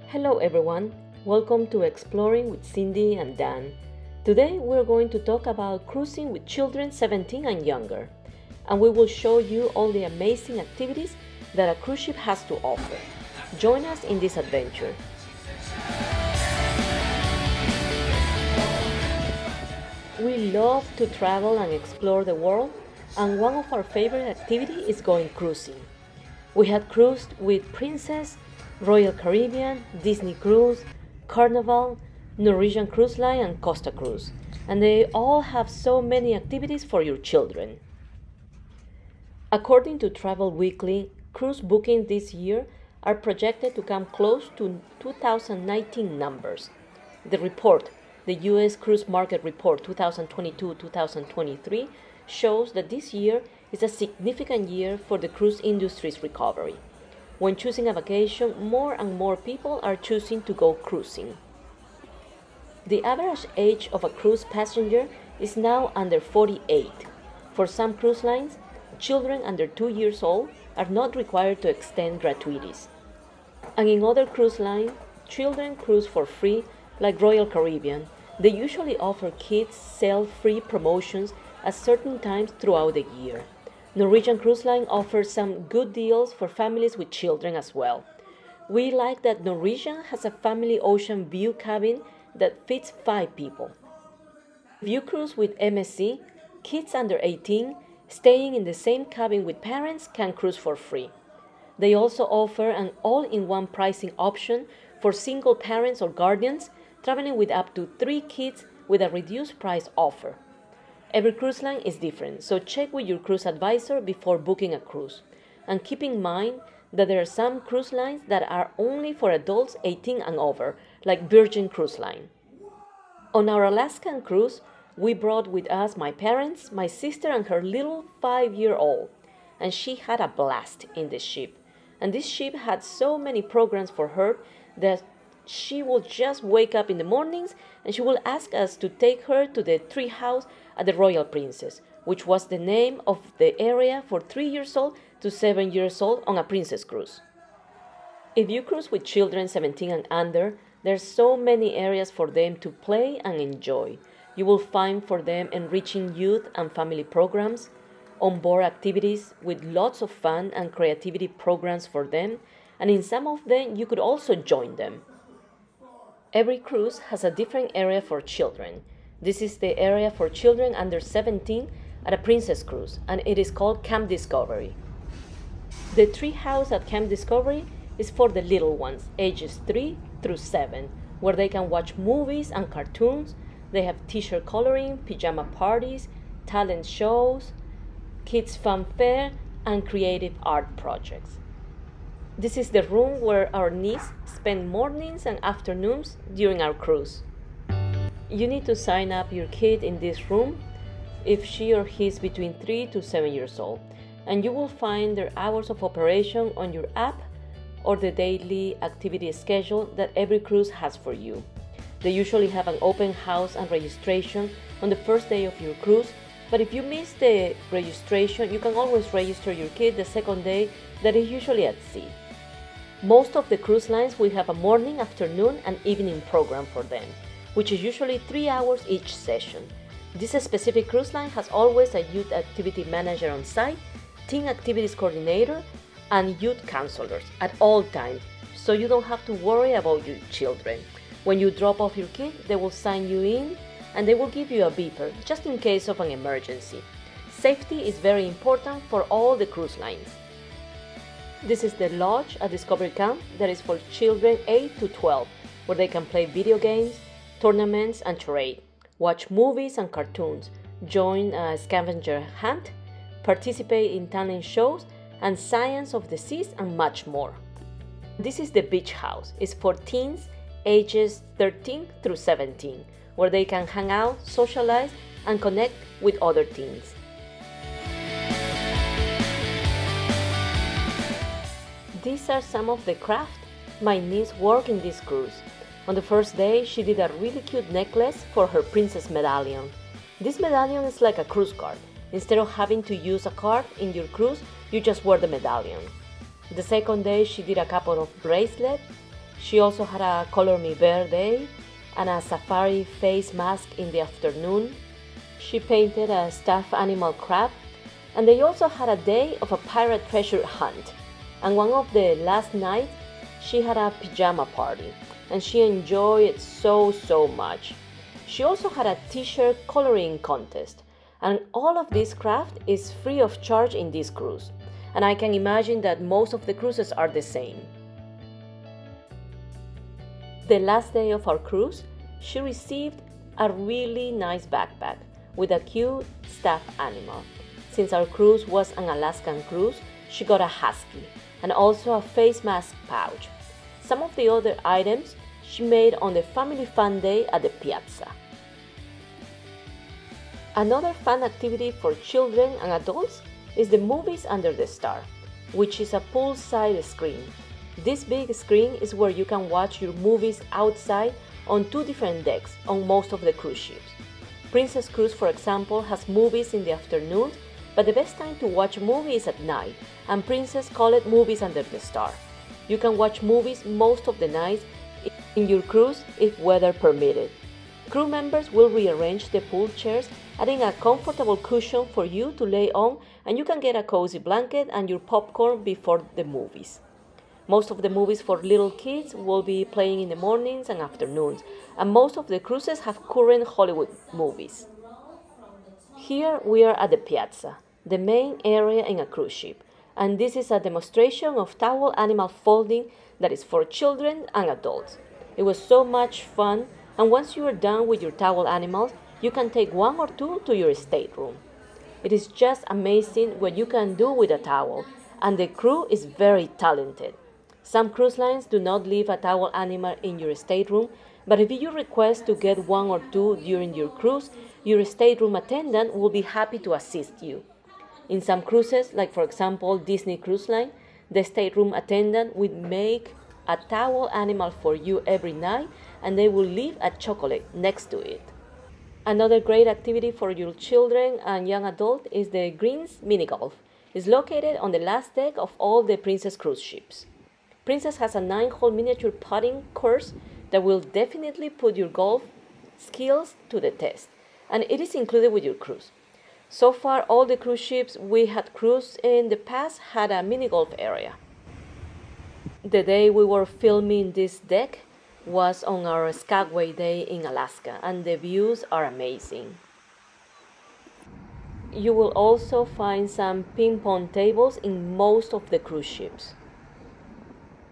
Hello everyone, welcome to Exploring with Cindy and Dan. Today we're going to talk about cruising with children 17 and younger, and we will show you all the amazing activities that a cruise ship has to offer. Join us in this adventure. We love to travel and explore the world, and one of our favorite activities is going cruising. We had cruised with Princess, Royal Caribbean, Disney Cruise, Carnival, Norwegian Cruise Line, and Costa Cruise, and they all have so many activities for your children. According to Travel Weekly, cruise bookings this year are projected to come close to 2019 numbers. The report, the U.S. Cruise Market Report 2022-2023, shows that this year is a significant year for the cruise industry's recovery. When choosing a vacation, more and more people are choosing to go cruising. The average age of a cruise passenger is now under 48. For some cruise lines, children under 2 years old are not required to extend gratuities. And in other cruise lines, children cruise for free, like Royal Caribbean. They usually offer kids sail-free promotions at certain times throughout the year. Norwegian Cruise Line offers some good deals for families with children as well. We like that Norwegian has a family ocean view cabin that fits 5 people. If you cruise with MSC, kids under 18 staying in the same cabin with parents can cruise for free. They also offer an all-in-one pricing option for single parents or guardians traveling with up to 3 kids with a reduced price offer. Every cruise line is different, so check with your cruise advisor before booking a cruise. And keep in mind that there are some cruise lines that are only for adults 18 and over, like Virgin Cruise Line. On our Alaskan cruise, we brought with us my parents, my sister, and her little 5-year-old, and she had a blast in the ship. And this ship had so many programs for her that she will just wake up in the mornings and she will ask us to take her to the tree house at the Royal Princess, which was the name of the area for 3 years old to 7 years old on a princess cruise. If you cruise with children 17 and under, there's so many areas for them to play and enjoy. You will find for them enriching youth and family programs, onboard activities with lots of fun and creativity programs for them, and in some of them you could also join them. Every cruise has a different area for children. This is the area for children under 17 at a Princess Cruise, and it is called Camp Discovery. The tree house at Camp Discovery is for the little ones, ages 3 through 7, where they can watch movies and cartoons. They have t-shirt coloring, pajama parties, talent shows, kids fun fair, and creative art projects. This is the room where our niece spend mornings and afternoons during our cruise. You need to sign up your kid in this room if she or he is between 3 to 7 years old, and you will find their hours of operation on your app or the daily activity schedule that every cruise has for you. They usually have an open house and registration on the first day of your cruise, but if you miss the registration, you can always register your kid the second day that is usually at sea. Most of the cruise lines will have a morning, afternoon, and evening program for them, which is usually 3 hours each session. This specific cruise line has always a youth activity manager on site, teen activities coordinator, and youth counselors at all times, so you don't have to worry about your children. When you drop off your kid, they will sign you in and they will give you a beeper just in case of an emergency. Safety is very important for all the cruise lines. This is the lodge at Discovery Camp that is for children 8 to 12, where they can play video games, tournaments, and charade, watch movies and cartoons, join a scavenger hunt, participate in talent shows, and science of the seas, and much more. This is the beach house. It's for teens ages 13 through 17, where they can hang out, socialize, and connect with other teens. These are some of the craft my niece worked in this cruise. On the first day, she did a really cute necklace for her princess medallion. This medallion is like a cruise card. Instead of having to use a card in your cruise, you just wear the medallion. The second day, she did a couple of bracelets She also had a Color Me Bear day and a safari face mask in the afternoon. She painted a stuffed animal crab, and they also had a day of a pirate treasure hunt. And one of the last nights, she had a pajama party, and she enjoyed it so much. She also had a t-shirt coloring contest, and all of this craft is free of charge in this cruise. And I can imagine that most of the cruises are the same. The last day of our cruise, she received a really nice backpack with a cute stuffed animal. Since our cruise was an Alaskan cruise, she got a husky and also a face mask pouch. Some of the other items she made on the family fun day at the piazza. Another fun activity for children and adults is the Movies Under the Star, which is a poolside screen. This big screen is where you can watch your movies outside on 2 different decks on most of the cruise ships. Princess Cruise, for example, has movies in the afternoon, but the best time to watch movies is at night, and Princess call it Movies Under the Star. You can watch movies most of the nights in your cruise if weather permitted. Crew members will rearrange the pool chairs, adding a comfortable cushion for you to lay on, and you can get a cozy blanket and your popcorn before the movies. Most of the movies for little kids will be playing in the mornings and afternoons, and most of the cruises have current Hollywood movies. Here we are at the piazza, the main area in a cruise ship, and this is a demonstration of towel animal folding that is for children and adults. It was so much fun, and once you are done with your towel animals, you can take 1 or 2 to your stateroom. It is just amazing what you can do with a towel, and the crew is very talented. Some cruise lines do not leave a towel animal in your stateroom, but if you request to get 1 or 2 during your cruise, your stateroom attendant will be happy to assist you. In some cruises, like for example Disney Cruise Line, the stateroom attendant will make a towel animal for you every night, and they will leave a chocolate next to it. Another great activity for your children and young adult is the Greens Mini Golf. It's located on the last deck of all the Princess cruise ships. Princess has a 9-hole miniature putting course that will definitely put your golf skills to the test, and it is included with your cruise. So far, all the cruise ships we had cruised in the past had a mini golf area. The day we were filming this deck was on our Skagway day in Alaska, and the views are amazing. You will also find some ping pong tables in most of the cruise ships.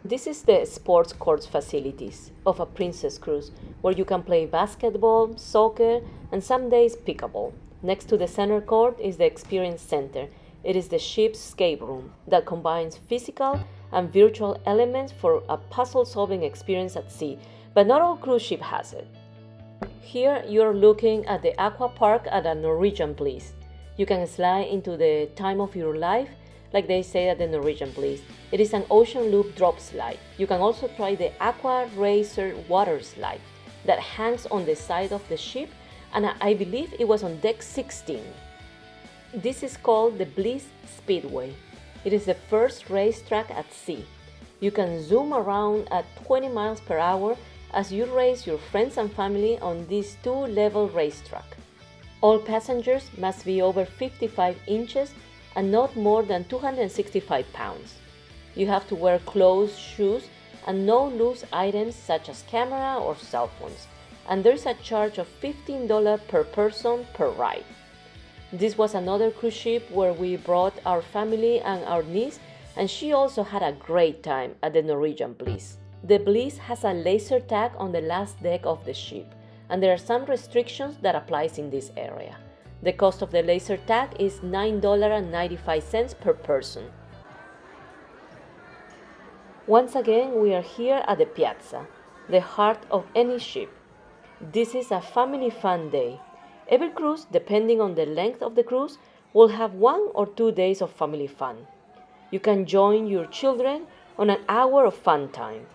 This is the sports courts facilities of a Princess cruise, where you can play basketball, soccer, and some days pickleball. Next to the center court is the Experience Center. It is the ship's escape room that combines physical and virtual elements for a puzzle-solving experience at sea, but not all cruise ship has it. Here you are looking at the Aqua Park at a Norwegian Bliss. You can slide into the time of your life, like they say at the Norwegian Bliss. It is an ocean loop drop slide. You can also try the Aqua Racer water slide that hangs on the side of the ship, and I believe it was on deck 16. This is called the Bliss Speedway. It is the first racetrack at sea. You can zoom around at 20 miles per hour as you race your friends and family on this 2-level racetrack. All passengers must be over 55 inches and not more than 265 pounds. You have to wear closed shoes and no loose items such as camera or cell phones, and there is a charge of $15 per person per ride. This was another cruise ship where we brought our family and our niece, and she also had a great time at the Norwegian Bliss. The Bliss has a laser tag on the last deck of the ship, and there are some restrictions that applies in this area. The cost of the laser tag is $9.95 per person. Once again, we are here at the piazza, the heart of any ship. This is a family fun day. Every cruise, depending on the length of the cruise, will have 1 or 2 days of family fun. You can join your children on an hour of fun time,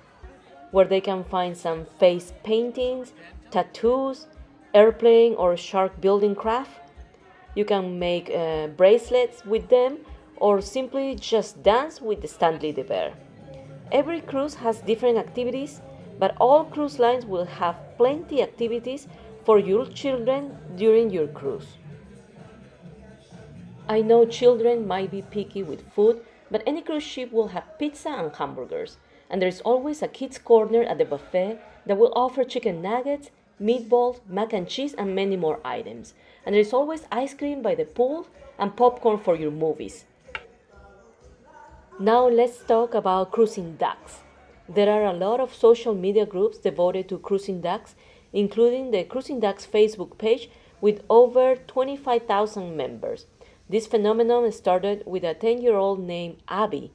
where they can find some face paintings, tattoos, airplane or shark building craft. You can make bracelets with them, or simply just dance with the Stanley the Bear. Every cruise has different activities, but all cruise lines will have plenty activities for your children during your cruise. I know children might be picky with food, but any cruise ship will have pizza and hamburgers, and there is always a kids' corner at the buffet that will offer chicken nuggets, meatballs, mac and cheese, and many more items. And there is always ice cream by the pool and popcorn for your movies. Now let's talk about cruising ducks. There are a lot of social media groups devoted to cruising ducks, including the Cruising Ducks Facebook page with over 25,000 members. This phenomenon started with a 10-year-old named Abby,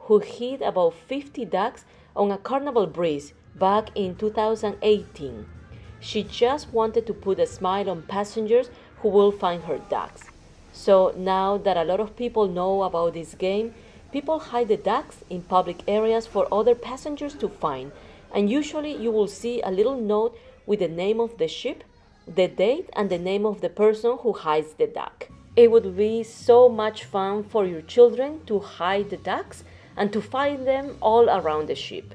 who hid about 50 ducks on a Carnival breeze back in 2018. She just wanted to put a smile on passengers who will find her ducks. So now that a lot of people know about this game, people hide the ducks in public areas for other passengers to find, and usually you will see a little note with the name of the ship, the date, and the name of the person who hides the duck. It would be so much fun for your children to hide the ducks and to find them all around the ship.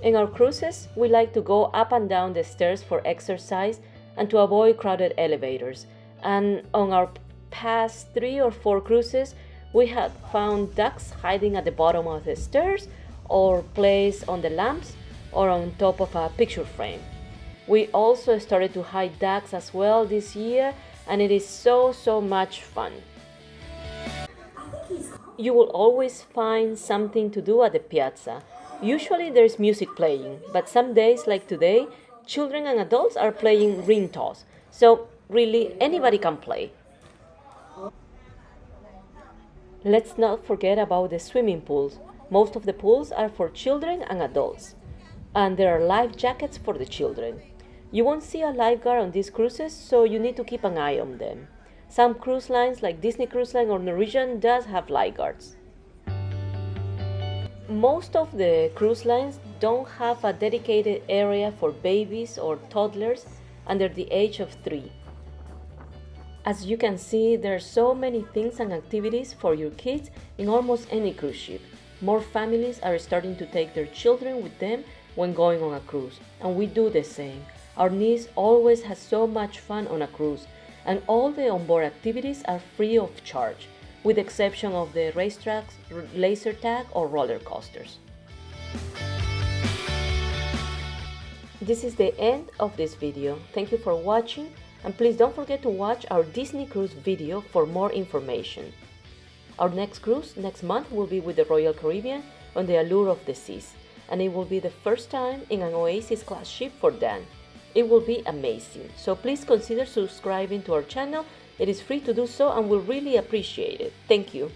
In our cruises, we like to go up and down the stairs for exercise and to avoid crowded elevators. And on our past 3 or 4 cruises, we had found ducks hiding at the bottom of the stairs or placed on the lamps or on top of a picture frame. We also started to hide ducks as well this year, and it is so much fun. You will always find something to do at the piazza. Usually there's music playing, but some days like today, children and adults are playing ring toss. So really anybody can play. Let's not forget about the swimming pools. Most of the pools are for children and adults, and there are life jackets for the children. You won't see a lifeguard on these cruises, so you need to keep an eye on them. Some cruise lines like Disney Cruise Line or Norwegian does have lifeguards. Most of the cruise lines don't have a dedicated area for babies or toddlers under the age of 3. As you can see, there are so many things and activities for your kids in almost any cruise ship. More families are starting to take their children with them when going on a cruise, and we do the same. Our niece always has so much fun on a cruise, and all the onboard activities are free of charge, with the exception of the racetracks, laser tag, or roller coasters. This is the end of this video. Thank you for watching, and please don't forget to watch our Disney Cruise video for more information. Our next cruise next month will be with the Royal Caribbean on the Allure of the Seas, and it will be the first time in an Oasis class ship for Dan. It will be amazing, so please consider subscribing to our channel. It is free to do so and we'll really appreciate it. Thank you.